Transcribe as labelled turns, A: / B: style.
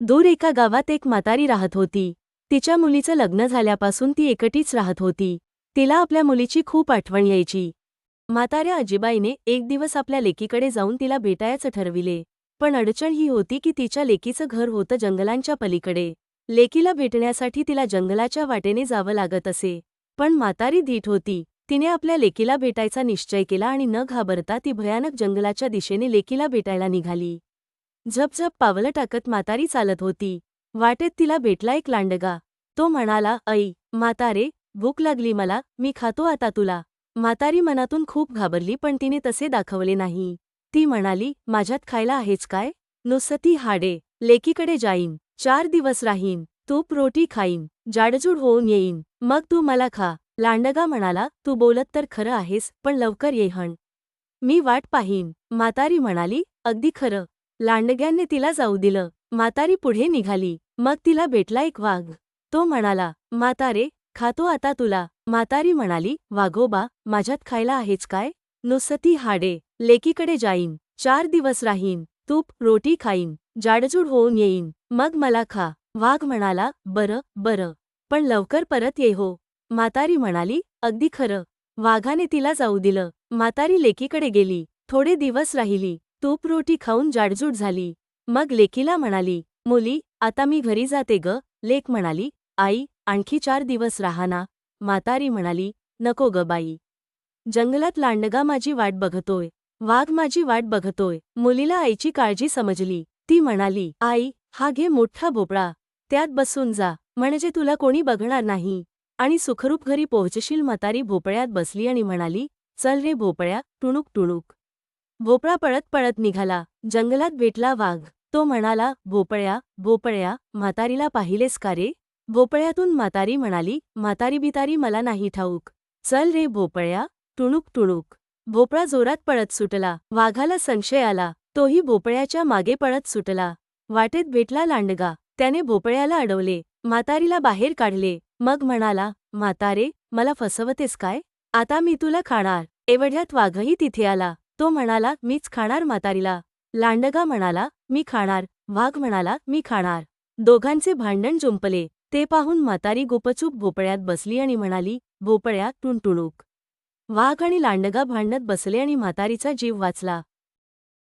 A: दूर एका गावात एक म्हातारी राहत होती. तिच्या मुलीचं लग्न झाल्यापासून ती एकटीच राहत होती. तिला आपल्या मुलीची खूप आठवण यायची. म्हाताऱ्या आजीबाईने एक दिवस आपल्या लेकीकडे जाऊन तिला भेटायचं ठरविले. पण अडचण ही होती की तिच्या लेकीचं घर होतं जंगलांच्या पलीकडे. लेकीला भेटण्यासाठी तिला जंगलाच्या वाटेने जावं लागत असे. पण म्हातारी धीट होती. तिने आपल्या लेकीला भेटायचा निश्चय केला आणि न घाबरता ती भयानक जंगलाच्या दिशेने लेकीला भेटायला निघाली. झपझप पावलं टाकत म्हातारी चालत होती. वाटेत तिला भेटला एक लांडगा. तो म्हणाला, "ऐ म्हातारे, भूक लागली मला, मी खातो आता तुला." म्हातारी मनातून खूप घाबरली पण तिने तसे दाखवले नाही. ती म्हणाली, "माझ्यात खायला आहेच काय? नुसती हाडे. लेकीकडे जाईन, 4 दिवस राहीन, तूप रोटी खाईन, जाडजूड होऊन येईन, मग तू मला खा." लांडगा म्हणाला, "तू बोलत तर खरं आहेस, पण लवकर ये हण. मी वाट पाहीन." म्हातारी म्हणाली, "अगदी खरं." लांडग्याने तिला जाऊ दिलं. म्हातारी पुढे निघाली. मग तिला भेटला एक वाघ. तो म्हणाला, "म्हातारे, खातो आता तुला." म्हातारी म्हणाली, "वाघोबा, माझ्यात खायला आहेच काय? नुसती हाडे. लेकीकडे जाईन, 4 दिवस राहीन, तूप रोटी खाईन, जाडजूड होऊन येईन, मग मला खा." वाघ म्हणाला, "बरं बरं, पण लवकर परत ये हो." म्हातारी म्हणाली, "अगदी खरं." वाघाने तिला जाऊ दिलं. म्हातारी लेकीकडे गेली. थोडे दिवस राहिली. तूप रोटी खाऊन जाडजूड झाली. मग लेकीला म्हणाली, "मुली, आता मी घरी जाते ग." लेक म्हणाली, "आई, आणखी 4 दिवस राहा ना." म्हातारी म्हणाली, "नको ग बाई. जंगलात लांडगा माझी वाट बघतोय. वाघ माझी वाट बघतोय." मुलीला आईची काळजी समजली. ती म्हणाली, "आई, हा घे मोठा भोपळा. त्यात बसून जा, म्हणजे तुला कोणी बघणार नाही आणि सुखरूप घरी पोहोचशील." म्हातारी भोपळ्यात बसली आणि म्हणाली, "चल रे भोपळ्या, टुणूक टुणूक." भोपळा पळत पळत निघाला. जंगलात भेटला वाघ. तो म्हणाला, "भोपळ्या, भोपळ्या, म्हातारीला पाहिलेस का रे?" भोपळ्यातून म्हातारी म्हणाली, "म्हातारी बितारी मला नाही ठाऊक. चल रे भोपळ्या, टुणूक टुणूक." भोपळा जोरात पळत सुटला. वाघाला संशय आला. तोही भोपळ्याच्या मागे पळत सुटला. वाटेत भेटला लांडगा. त्याने भोपळ्याला अडवले. म्हातारीला बाहेर काढले. मग म्हणाला, "म्हातारे, मला फसवतेस काय? आता मी तुला खाणार." एवढ्यात वाघही तिथे आला. तो म्हणाला, "मीच खाणार म्हातारीला." लांडगा म्हणाला, "मी खाणार." वाघ म्हणाला, "मी खाणार." दोघांचे भांडण जुंपले. ते पाहून म्हातारी गुपचूप भोपळ्यात बसली आणि म्हणाली, "भोपळ्या, टुणटुणूक." वाघ आणि लांडगा भांडत बसले आणि म्हातारीचा जीव वाचला.